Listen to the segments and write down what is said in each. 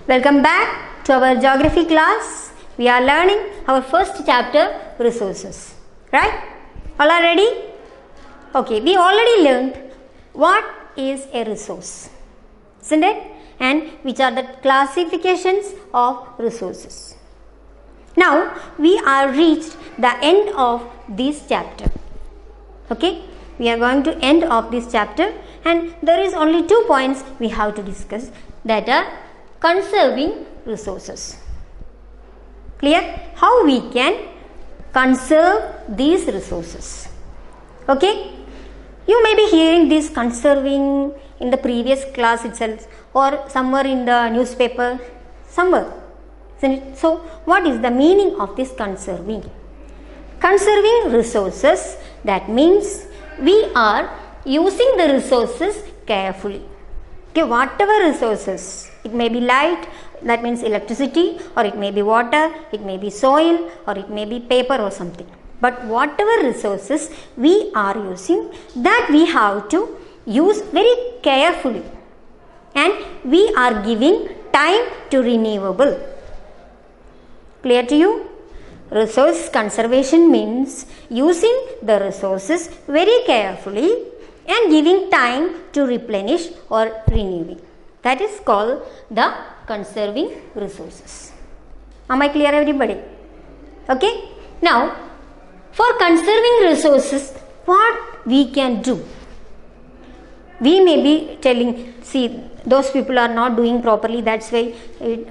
welcome back to our geography class. We are learning our first chapter, resources. Right? All are ready? Okay, we already learned what is a resource, isn't it? And which are the classifications of resources. Now, we are reached the end of this chapter. Okay, we are going to end of this chapter, and there is only 2 points we have to discuss, that are conserving resources. Clear? How we can conserve these resources. Okay, you may be hearing this conserving in the previous class itself or somewhere in the newspaper, somewhere. So, what is the meaning of this conserving? Conserving resources, that means we are using the resources carefully. Okay, whatever resources, it may be light, that means electricity, or it may be water, it may be soil, or it may be paper or something. But whatever resources we are using, that we have to use very carefully, and we are giving time to renewable. Clear to you? Resource conservation means using the resources very carefully and giving time to replenish or renewing. That is called the conserving resources. Am I clear, everybody? Okay. Now, for conserving resources, what we can do? We may be telling, see, those people are not doing properly, that's why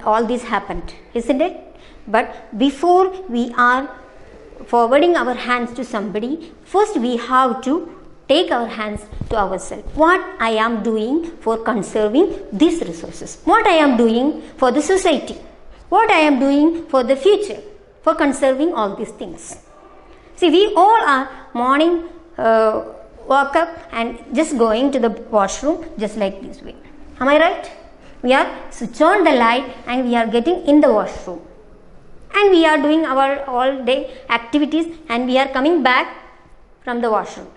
all this happened, isn't it? But before we are forwarding our hands to somebody, first we have to take our hands to ourselves. What I am doing for conserving these resources? What I am doing for the society? What I am doing for the future? For conserving all these things. See, we all are morning woke up and just going to the washroom just like this way. Am I right? We are switch on the light and we are getting in the washroom. And we are doing our all day activities and we are coming back from the washroom.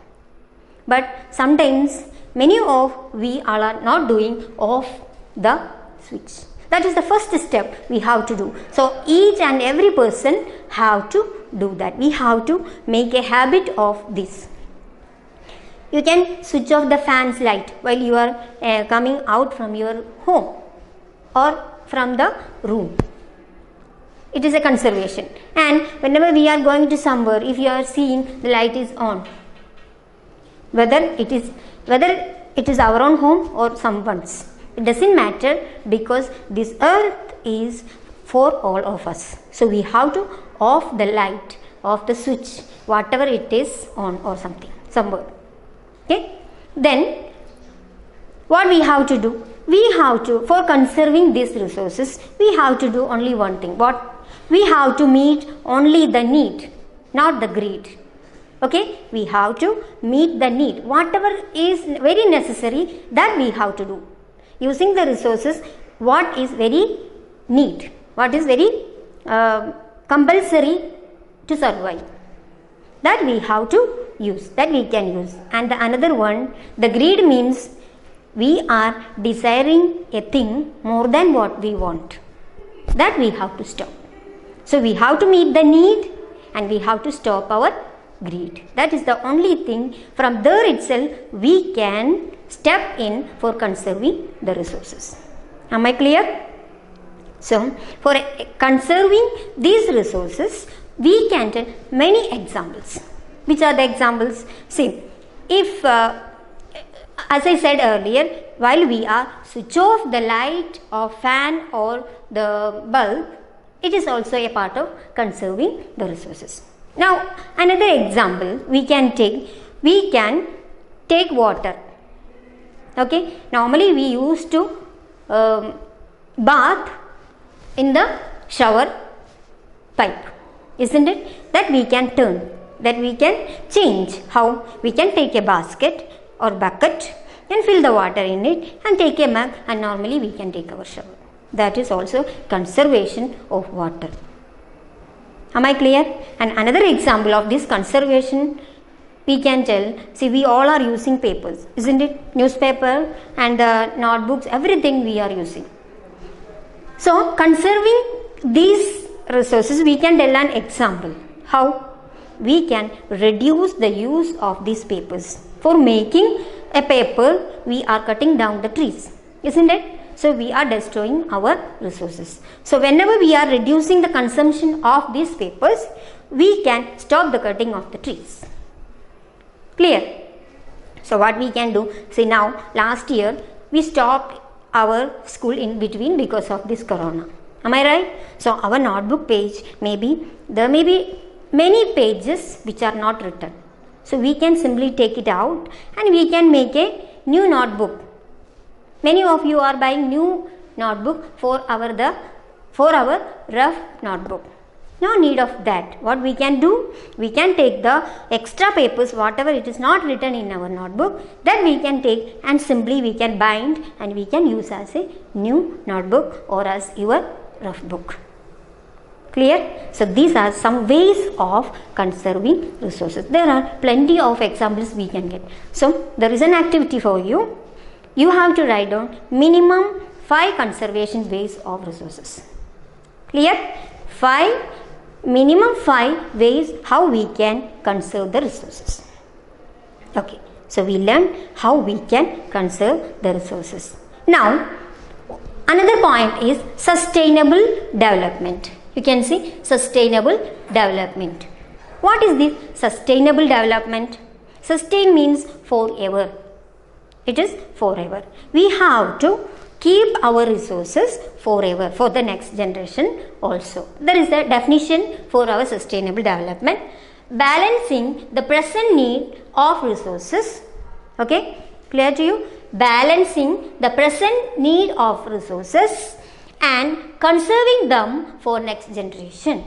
But sometimes many of we all are not doing off the switch. That is the first step we have to do. So each and every person have to do that. We have to make a habit of this. You can switch off the fan's light while you are coming out from your home or from the room. It is a conservation. And whenever we are going to somewhere, if you are seeing the light is on, whether it is our own home or someone's, it doesn't matter, because this earth is for all of us. So we have to off the light, off the switch, whatever it is on or something, somewhere. Okay. Then what we have to do? We have to, for conserving these resources, we have to do only one thing. What? We have to meet only the need, not the greed. Okay, we have to meet the need. Whatever is very necessary, that we have to do. Using the resources, what is very need, what is very compulsory to survive, that we have to use, that we can use. And the another one, the greed means we are desiring a thing more than what we want. That we have to stop. So we have to meet the need and we have to stop our greed. That is the only thing. From there itself we can step in for conserving the resources. Am I clear? So for conserving these resources, we can tell many examples. Which are the examples? See, if as I said earlier, while we are switch off the light or fan or the bulb, it is also a part of conserving the resources. Now, another example we can take water. Okay, normally we used to bath in the shower pipe, isn't it? That we can turn, that we can change. How? We can take a basket or bucket and fill the water in it and take a mug, and normally we can take our shower. That is also conservation of water. Am I clear? And another example of this conservation we can tell, see, we all are using papers, isn't it? Newspaper and the notebooks, everything we are using. So conserving these resources, we can tell an example. How? We can reduce the use of these papers. For making a paper, we are cutting down the trees, isn't it? So we are destroying our resources. So whenever we are reducing the consumption of these papers, we can stop the cutting of the trees. Clear? So what we can do, see now last year we stopped our school in between because of this corona. Am I right? So our notebook page, there may be many pages which are not written. So we can simply take it out and we can make a new notebook. Many of you are buying new notebook for our rough notebook. No need of that. What we can do, we can take the extra papers, whatever it is not written in our notebook, that we can take and simply we can bind and we can use as a new notebook or as your rough book. Clear? So these are some ways of conserving resources. There are plenty of examples we can get. So there is an activity for you. You have to write down minimum 5 conservation ways of resources. Clear? Minimum 5 ways how we can conserve the resources. Okay, so we learned how we can conserve the resources. Now, another point is sustainable development. You can see sustainable development. What is this sustainable development? Sustain means forever. It is forever. We have to keep our resources forever for the next generation also. There is a definition for our sustainable development. Balancing the present need of resources. Okay, clear to you? Balancing the present need of resources and conserving them for next generation.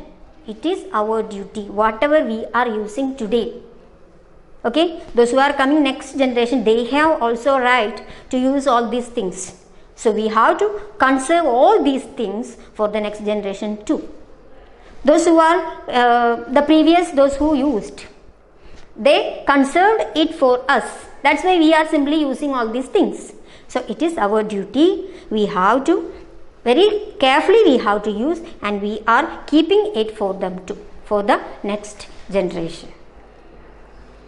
It is our duty, whatever we are using today. Okay, those who are coming next generation, they have also right to use all these things. So we have to conserve all these things for the next generation too. Those who are those who used, they conserved it for us. That's why we are simply using all these things. So it is our duty. We have to very carefully we have to use, and we are keeping it for them too, for the next generation.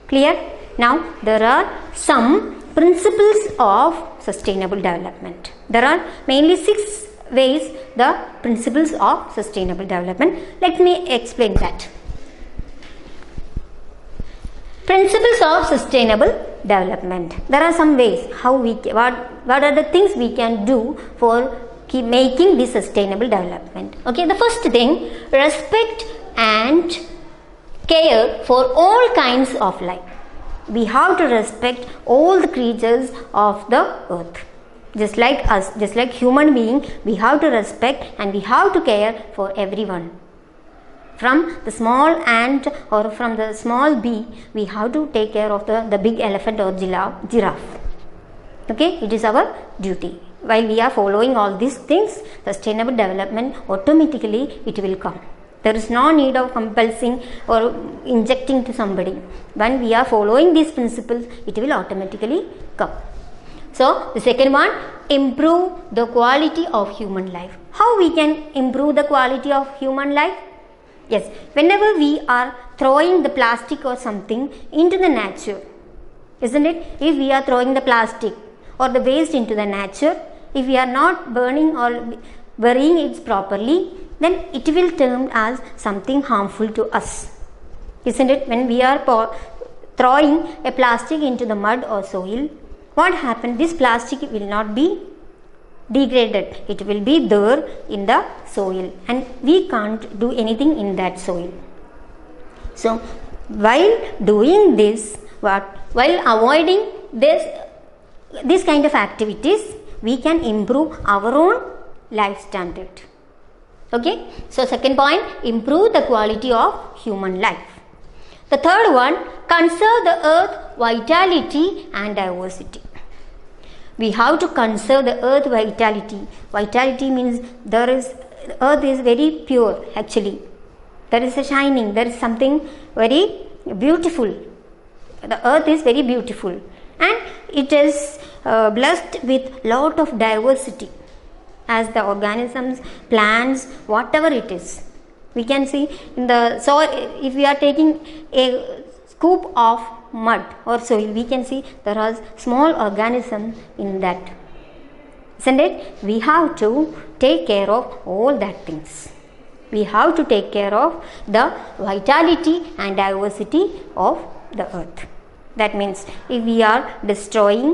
Clear? Now there are some principles of sustainable development. There are mainly 6 ways, the principles of sustainable development. Let me explain that. Principles of sustainable development. There are some ways how we what are the things we can do for keep making this sustainable development. Okay, the first thing, respect and care for all kinds of life. We have to respect all the creatures of the earth. Just like us, just like human being, we have to respect and we have to care for everyone. From the small ant or from the small bee, we have to take care of the big elephant or giraffe. Okay, it is our duty. While we are following all these things, sustainable development, automatically it will come. There is no need of compulsing or injecting to somebody. When we are following these principles, it will automatically come. So, the second one, improve the quality of human life. How we can improve the quality of human life? Yes, whenever we are throwing the plastic or something into the nature, isn't it? If we are throwing the plastic or the waste into the nature, if we are not burning or burying it properly, then it will turn as something harmful to us. Isn't it? When we are throwing a plastic into the mud or soil, what happens? This plastic will not be degraded. It will be there in the soil and we can't do anything in that soil. So, while doing this, while avoiding this kind of activities, we can improve our own life standard. Okay, so second point, improve the quality of human life. The third one, conserve the earth vitality and diversity. We have to conserve the earth vitality. Vitality means earth is very pure actually. There is a shining, there is something very beautiful. The earth is very beautiful and it is blessed with lot of diversity. as the organisms, plants, whatever it is. We can see in the soil, if we are taking a scoop of mud or soil, we can see there are small organisms in that. Isn't it? We have to take care of all that things. We have to take care of the vitality and diversity of the earth. That means if we are destroying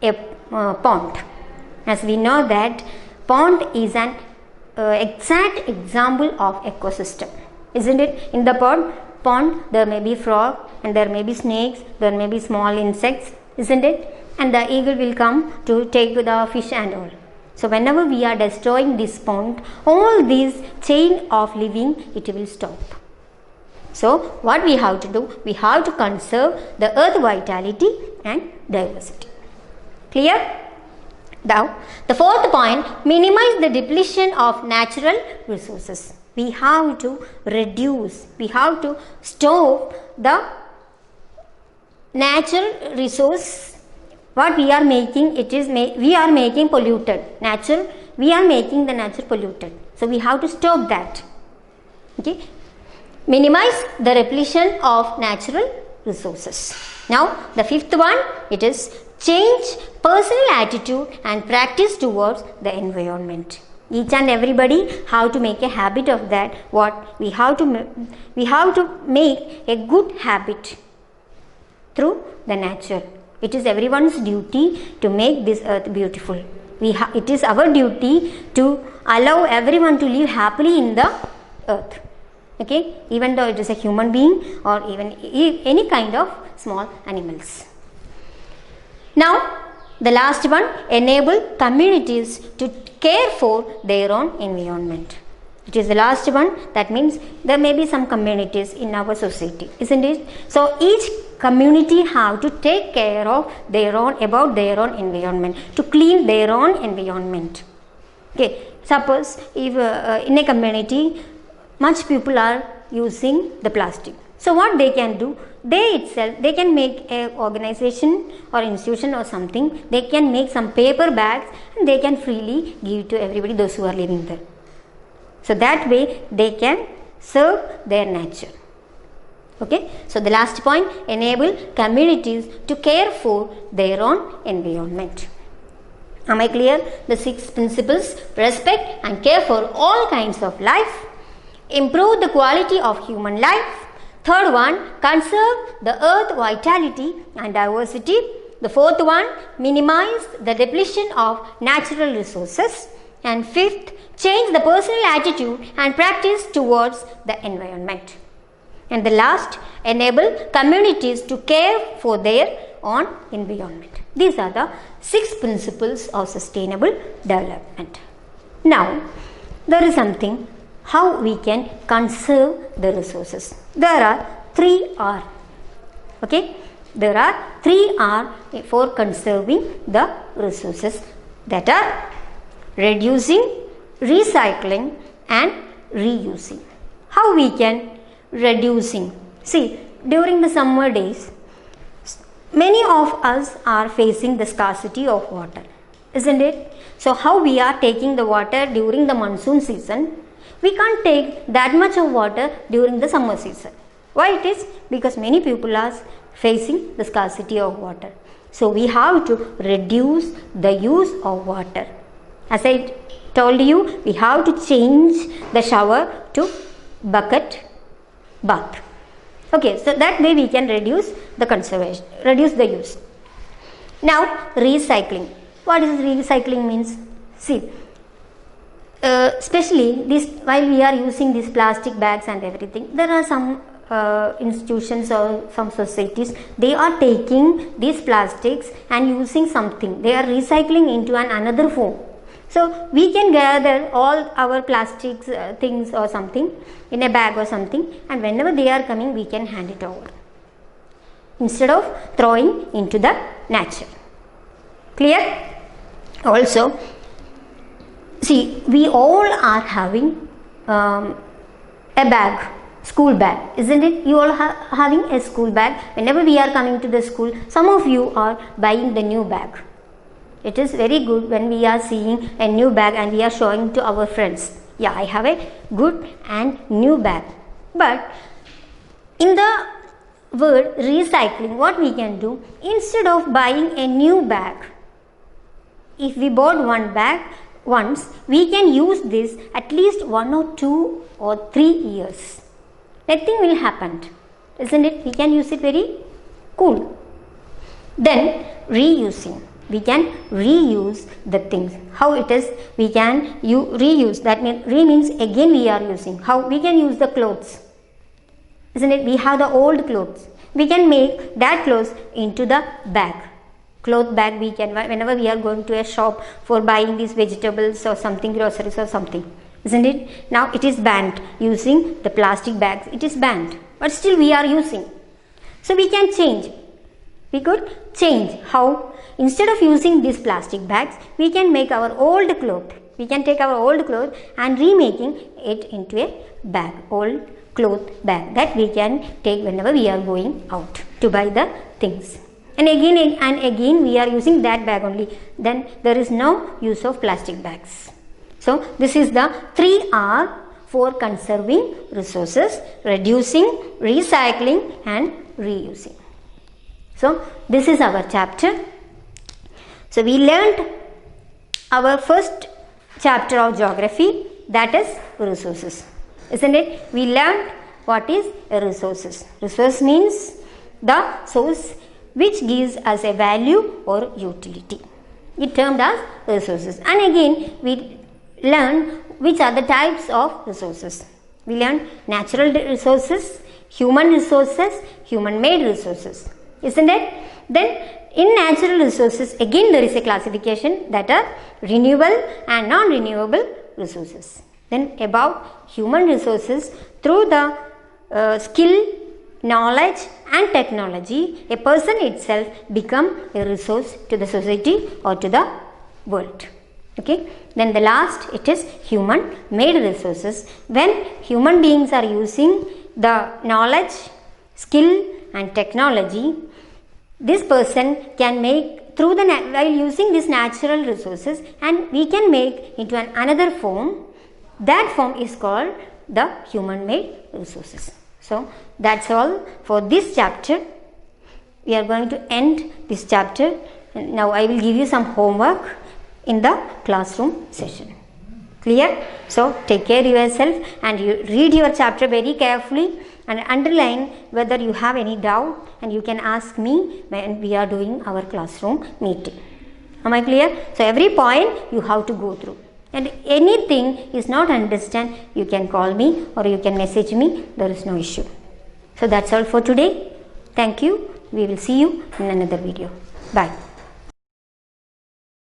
a pond, as we know that pond is an exact example of ecosystem, isn't it? In the pond there may be frog and there may be snakes, there may be small insects, isn't it? And the eagle will come to take the fish and all. So whenever we are destroying this pond, all these chain of living, it will stop. So what we have to do? We have to conserve the earth vitality and diversity. Clear? Now, the fourth point, minimize the depletion of natural resources. We have to reduce, we have to stop the natural resource. What we are making, we are making polluted. We are making the nature polluted. So we have to stop that. Okay. Minimize the depletion of natural resources. Now, the fifth one, it is change personal attitude and practice towards the environment. Each and everybody have to make a habit of that. What we have to make a good habit through the nature. It is everyone's duty to make this earth beautiful. It is our duty to allow everyone to live happily in the earth. Okay, even though it is a human being or even any kind of small animals. Now, the last one, enable communities to care for their own environment. It is the last one. That means there may be some communities in our society, isn't it? So each community have to take care of about their own environment, to clean their own environment. Okay, suppose if in a community much people are using the plastic. So what they can do? They can make a organization or institution or something. They can make some paper bags and they can freely give to everybody, those who are living there. So that way they can serve their nature. Okay. So the last point, enable communities to care for their own environment. Am I clear? The 6 principles: respect and care for all kinds of life, improve the quality of human life. Third one, conserve the earth vitality and diversity. The fourth one, minimize the depletion of natural resources. And fifth, change the personal attitude and practice towards the environment. And the last, enable communities to care for their own environment. These are the 6 principles of sustainable development. Now, there is something how we can conserve the resources. There are 3 R. Okay, there are 3 R for conserving the resources, that are reducing, recycling and reusing. How we can reducing? See, during the summer days, many of us are facing the scarcity of water, isn't it? So how we are taking the water during the monsoon season? We can't take that much of water during the summer season. Why it is? Because many people are facing the scarcity of water. So we have to reduce the use of water. As I told you, we have to change the shower to bucket bath. Okay, so that way we can reduce the conservation, reduce the use. Now, recycling. What is recycling means? See, especially this, while we are using these plastic bags and everything, there are some institutions or some societies, they are taking these plastics and using something. They are recycling into another form. So we can gather all our plastics things or something in a bag or something, and whenever they are coming, we can hand it over instead of throwing into the nature. Clear? Also, see, we all are having a bag, school bag, isn't it? You all are having a school bag. Whenever we are coming to the school, some of you are buying the new bag. it is very good when we are seeing a new bag and we are showing to our friends. Yeah, I have a good and new bag. But in the word recycling, what we can do, instead of buying a new bag, if we bought one bag once, we can use this at least 1 or 2 or 3 years. Nothing will happen, isn't it? We can use it very cool. Then reusing. We can reuse the things. How it is? We can reuse. That means means again we are using. How we can use the clothes, isn't it? We have the old clothes. We can make that clothes into the bag. Cloth bag we can, whenever we are going to a shop for buying these vegetables or something, groceries or something, isn't it? Now it is banned using the plastic bags. It is banned, but still we are using. So we can change. We could change. How? Instead of using these plastic bags, we can make our old cloth. We can take our old cloth and remaking it into a bag, old cloth bag that we can take whenever we are going out to buy the things. And again we are using that bag only. Then there is no use of plastic bags. So this is the 3R for conserving resources: reducing, recycling and reusing. So this is our chapter. So we learned our first chapter of geography, that is resources, isn't it? We learned what is resources. Resource means the source which gives us a value or utility. It termed as resources. And again we learn which are the types of resources. We learned natural resources, human resources, human made resources, isn't it? Then in natural resources again there is a classification that are renewable and non-renewable resources. Then about human resources, through the skill, knowledge and technology, a person itself become a resource to the society or to the world. Okay. Then the last, it is human made resources. When human beings are using the knowledge, skill and technology, this person can make through the while using these natural resources, and we can make into another form. That form is called the human made resources. So that's all for this chapter. We are going to end this chapter. Now I will give you some homework in the classroom session. Clear? So take care of yourself and you read your chapter very carefully and underline whether you have any doubt, and you can ask me when we are doing our classroom meeting. Am I clear? So every point you have to go through. And anything is not understand, you can call me or you can message me. There is no issue. So that's all for today. Thank you. We will see you in another video. Bye.